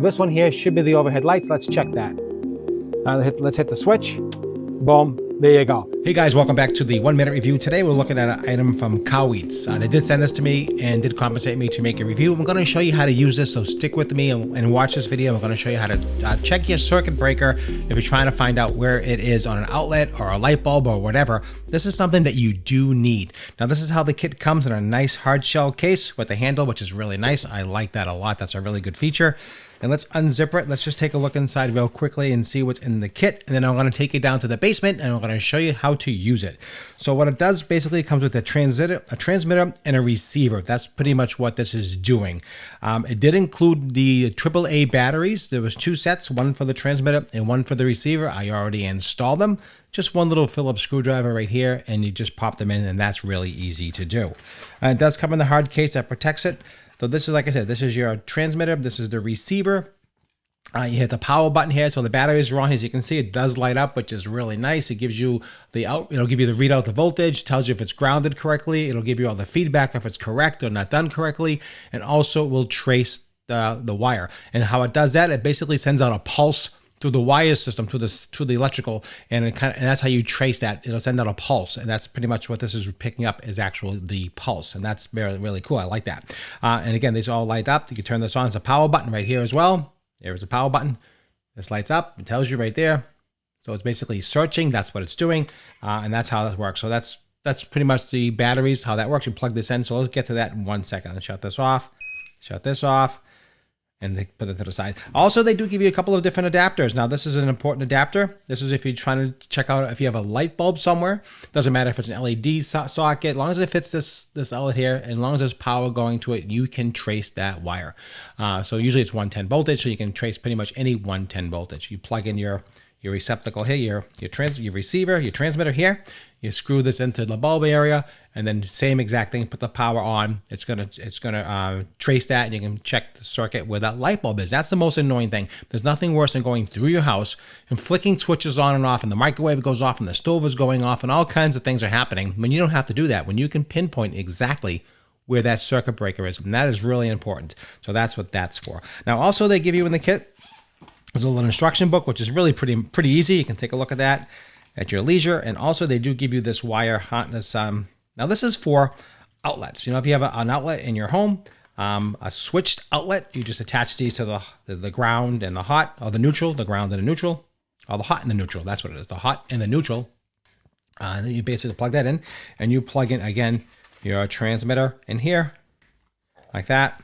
this one here should be the overhead lights. Let's check that. Let's hit the switch. Boom. There you go. Hey guys, welcome back to the 1 minute review. Today we're looking at an item from KAIWEETS. They did send this to me and did compensate me to make a review. I'm going to show you how to use this, so stick with me and watch this video. I'm going to show you how to check your circuit breaker if you're trying to find out where it is on an outlet or a light bulb or whatever. This is something that you do need. Now this is how the kit comes in a nice hard shell case with a handle, which is really nice. I like that a lot. That's a really good feature. And let's unzip it. Let's just take a look inside real quickly and see what's in the kit. And then I'm going to take you down to the basement and I'm going to show you how to use it. So what it does basically comes with a transmitter and a receiver. That's pretty much what this is doing. It did include the AAA batteries. There was 2 sets, one for the transmitter and one for the receiver. I already installed them. Just one little Phillips screwdriver right here, and you just pop them in, and that's really easy to do. It does come in the hard case that protects it. So this is, like I said, this is your transmitter. This is the receiver. You hit the power button here, so the batteries are on. As you can see, it does light up, which is really nice. It gives you it'll give you the readout, the voltage, tells you if it's grounded correctly. It'll give you all the feedback if it's correct or not done correctly, and also will trace the wire. And how it does that, it basically sends out a pulse through the wire system to the electrical, and and that's how you trace that. It'll send out a pulse, and that's pretty much what this is picking up, is actually the pulse, and that's really, really cool. I like that. And again, these all light up. You can turn this on. It's a power button right here as well. There's a power button. This lights up. It tells you right there. So it's basically searching. That's what it's doing, and that's how that works. So that's pretty much the batteries, how that works. You plug this in. So let's get to that in 1 second. I'll shut this off. Shut this off. And they put it to the side. Also, they do give you a couple of different adapters. Now, this is an important adapter. This is if you're trying to check out if you have a light bulb somewhere. Doesn't matter if it's an LED socket. As long as it fits this outlet here, and as long as there's power going to it, you can trace that wire. So usually it's 110 voltage, so you can trace pretty much any 110 voltage. You plug in your receptacle here, your receiver, your transmitter here. You screw this into the bulb area, and then same exact thing. Put the power on. It's gonna trace that, and you can check the circuit where that light bulb is. That's the most annoying thing. There's nothing worse than going through your house and flicking switches on and off, and the microwave goes off, and the stove is going off, and all kinds of things are happening. When you don't have to do that, when you can pinpoint exactly where that circuit breaker is, and that is really important. So that's what that's for. Now, also they give you in the kit there's a little instruction book, which is really pretty easy. You can take a look at that at your leisure. And also they do give you this wire hotness. Now this is for outlets. You know, if you have an outlet in your home, a switched outlet, you just attach these to the ground and the hot, or the neutral, the ground and the neutral, or the hot and the neutral. That's what it is, the hot and the neutral. And then you basically plug that in, and you plug in again your transmitter in here, like that.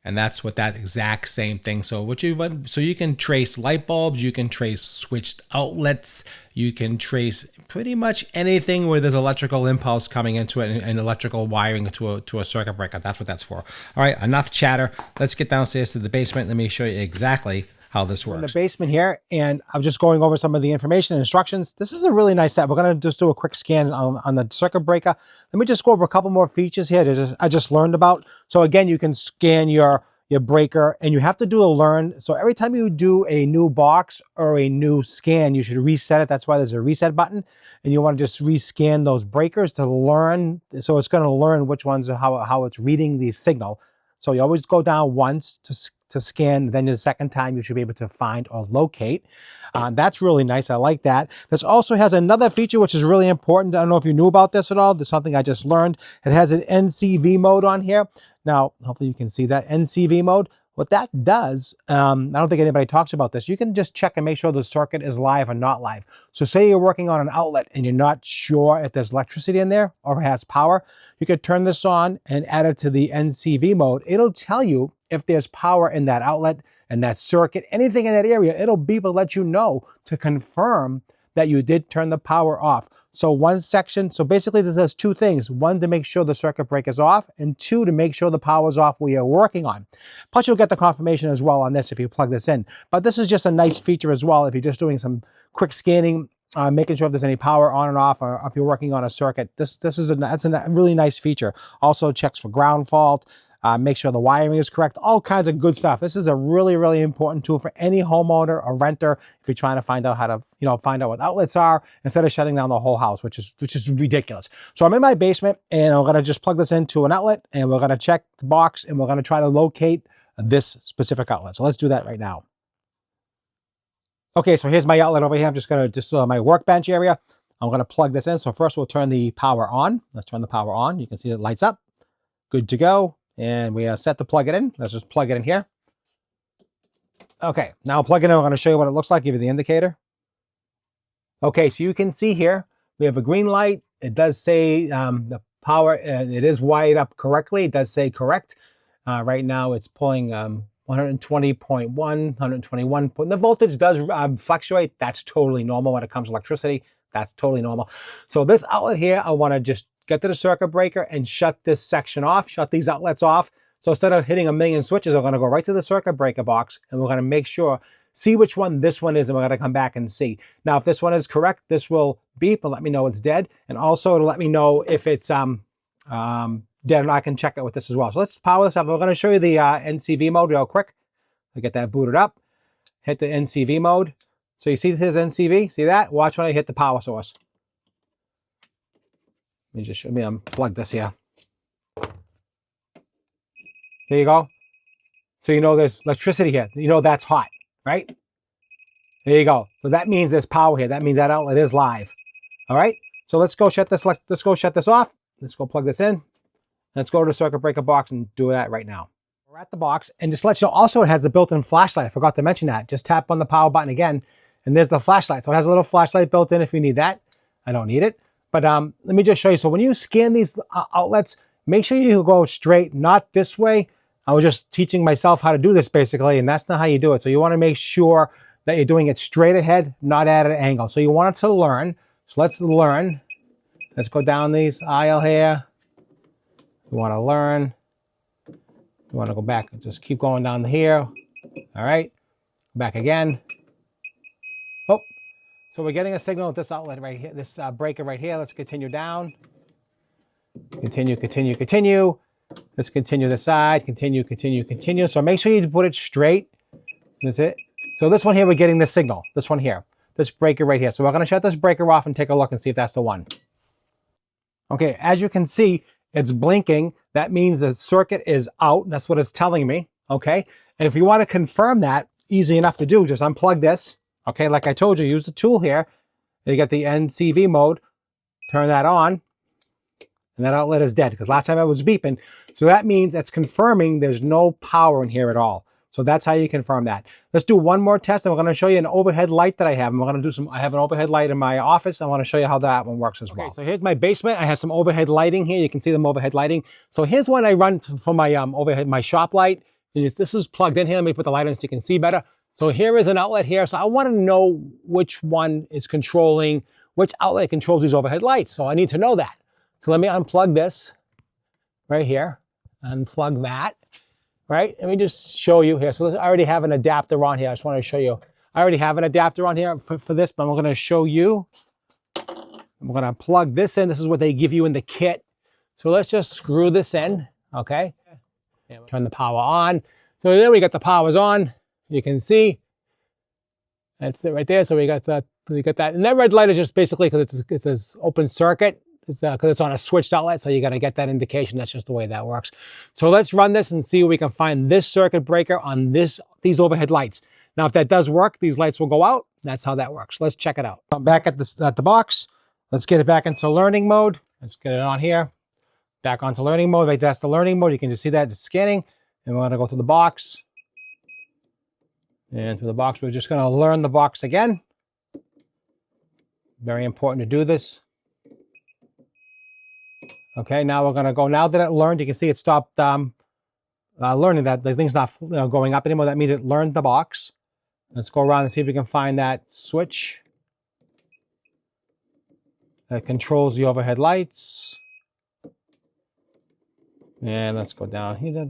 And that's what that exact same thing. So you can trace light bulbs, you can trace switched outlets, you can trace pretty much anything where there's electrical impulse coming into it and electrical wiring to a circuit breaker. That's what that's for. All right, enough chatter. Let's get downstairs to the basement. Let me show you exactly how this works. In the basement here, and I'm just going over some of the information and instructions. This is a really nice set. We're going to just do a quick scan on the circuit breaker. Let me just go over a couple more features here that I just learned about. So again, you can scan your breaker, and you have to do a learn. So every time you do a new box or a new scan, you should reset it. That's why there's a reset button, and you want to just rescan those breakers to learn. So it's going to learn which ones are how it's reading the signal. So you always go down once to scan, then the second time you should be able to find or locate. That's really nice. I like that. This also has another feature which is really important. I don't know if you knew about this at all. There's something I just learned. It has an NCV mode on here. Now, hopefully you can see that NCV mode. What that does, I don't think anybody talks about this. You can just check and make sure the circuit is live or not live. So say you're working on an outlet and you're not sure if there's electricity in there or has power. You could turn this on and add it to the NCV mode. It'll tell you if there's power in that outlet and that circuit, anything in that area. It'll beep and let you know to confirm that you did turn the power off. So one section, so basically this does 2 things. 1, to make sure the circuit breaker is off, and 2, to make sure the power is off where you're working on. Plus you'll get the confirmation as well on this if you plug this in. But this is just a nice feature as well if you're just doing some quick scanning, making sure if there's any power on and off, or if you're working on a circuit. That's a really nice feature. Also checks for ground fault. Make sure the wiring is correct, all kinds of good stuff. This is a really, really important tool for any homeowner or renter if you're trying to find out how to, find out what outlets are instead of shutting down the whole house, which is ridiculous. So I'm in my basement, and I'm gonna just plug this into an outlet, and we're gonna check the box, and we're gonna try to locate this specific outlet. So let's do that right now. Okay, so here's my outlet over here. I'm just going to, my workbench area. I'm going to plug this in. So first we'll turn the power on. Let's turn the power on. You can see it lights up. Good to go. And we are set to plug it in. Let's just plug it in here. Okay, now I'll plug it in. I'm going to show you what it looks like, give you the indicator. Okay, so you can see here, we have a green light. It does say the power, it is wired up correctly. It does say correct. Right now it's pulling 120.1, 121. The voltage does fluctuate. That's totally normal when it comes to electricity. That's totally normal. So this outlet here, I want to just get to the circuit breaker and shut this section off, shut these outlets off. So instead of hitting a million switches, we're going to go right to the circuit breaker box and we're going to make sure, see which one this one is, and we're going to come back and see. Now, if this one is correct, this will beep and let me know it's dead. And also it'll let me know if it's dead, and I can check it with this as well. So let's power this up. We're going to show you the NCV mode real quick. I'll get that booted up. Hit the NCV mode. So you see his NCV? See that? Watch when I hit the power source. Let me just show me, unplug this here. There you go. So you know there's electricity here. You know that's hot, right? There you go. So that means there's power here. That means that outlet is live. All right. So let's go shut this. Let's go shut this off. Let's go plug this in. Let's go to the circuit breaker box and do that right now. We're at the box, and just to let you know, also it has a built-in flashlight. I forgot to mention that. Just tap on the power button again, and there's the flashlight. So it has a little flashlight built in if you need that. I don't need it. But let me just show you. So when you scan these outlets, make sure you go straight, not this way. I was just teaching myself how to do this basically, and that's not how you do it. So you want to make sure that you're doing it straight ahead, not at an angle. So you want it to learn. So let's learn. Let's go down this aisle here. You want to learn. You want to go back and just keep going down here. All right. Back again. Oh, so we're getting a signal at this outlet right here, this breaker right here. Let's continue down. Continue, continue, continue. Let's continue the side. Continue, continue, continue. So make sure you put it straight. That's it. So this one here, we're getting the signal. This one here. This breaker right here. So we're going to shut this breaker off and take a look and see if that's the one. Okay, as you can see, it's blinking. That means the circuit is out. That's what it's telling me. Okay. And if you want to confirm that, easy enough to do, just unplug this. Okay. Like I told you, use the tool here. You get the NCV mode. Turn that on. And that outlet is dead because last time I was beeping. So that means it's confirming there's no power in here at all. So that's how you confirm that. Let's do one more test, and we're going to show you an overhead light that I have. And we're going to do some, I have an overhead light in my office. I want to show you how that one works as well. Okay, so here's my basement. I have some overhead lighting here. You can see them overhead lighting. So here's one I run for my overhead, my shop light. And if this is plugged in here, let me put the light on so you can see better. So here is an outlet here. So I want to know which one is controlling, which outlet controls these overhead lights. So I need to know that. So let me unplug this right here. Unplug that. Right? Let me just show you here. So I already have an adapter on here. I just want to show you. I already have an adapter on here for this, but I'm going to show you. I'm going to plug this in. This is what they give you in the kit. So let's just screw this in. Okay. Turn the power on. So there we got the powers on. You can see. That's it right there. So we got that. And that red light is just basically because it's an open circuit. It's because it's on a switched outlet, so you got to get that indication. That's just the way that works. So let's run this and see if we can find this circuit breaker on these overhead lights. Now, if that does work, these lights will go out. That's how that works. Let's check it out. I'm back at the box. Let's get it back into learning mode. Let's get it on here. Back onto learning mode. Right, that's the learning mode. You can just see that it's scanning. And we're going to go to the box. And to the box, we're just going to learn the box again. Very important to do this. Okay, now we're going to go, now that it learned, you can see it stopped learning that the thing's not going up anymore. That means it learned the box. Let's go around and see if we can find that switch that controls the overhead lights. And let's go down here.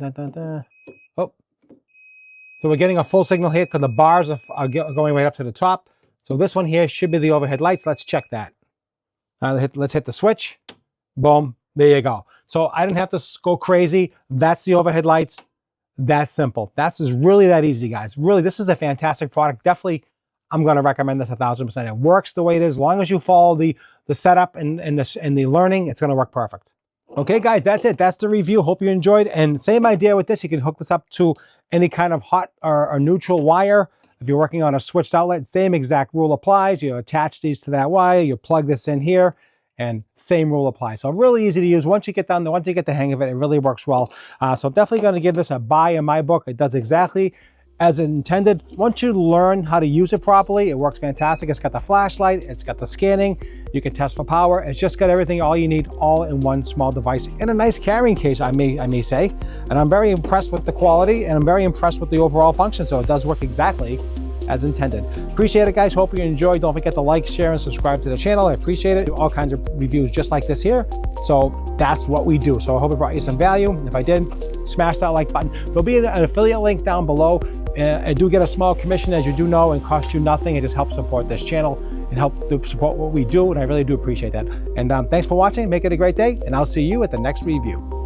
Oh, so we're getting a full signal here because the bars are going right up to the top. So this one here should be the overhead lights. Let's check that. Let's hit the switch. Boom. There you go. So I didn't have to go crazy. That's the overhead lights. That's simple. That's really that easy, guys. Really, this is a fantastic product. Definitely, I'm going to recommend this 1000%. It works the way it is. As long as you follow the setup and the learning, it's going to work perfect. Okay, guys, that's it. That's the review. Hope you enjoyed. And same idea with this. You can hook this up to any kind of hot or neutral wire. If you're working on a switched outlet, same exact rule applies. You attach these to that wire, you plug this in here, and same rule applies. So really easy to use. Once you get the hang of it, it really works well. So I'm definitely going to give this a buy in my book. It does exactly as intended. Once you learn how to use it properly, it works fantastic. It's got the flashlight, it's got the scanning, you can test for power. It's just got everything, all you need, all in one small device in a nice carrying case, I may say. And I'm very impressed with the quality, and I'm very impressed with the overall function. So it does work exactly as intended. Appreciate it, guys. Hope you enjoyed. Don't forget to like, share, and subscribe to the channel. I appreciate it. Do all kinds of reviews just like this here. So that's what we do. So I hope it brought you some value. If I did, smash that like button. There'll be an affiliate link down below. I do get a small commission, as you do know, and cost you nothing. It just helps support this channel and help to support what we do, and I really do appreciate that. And thanks for watching. Make it a great day, and I'll see you at the next review.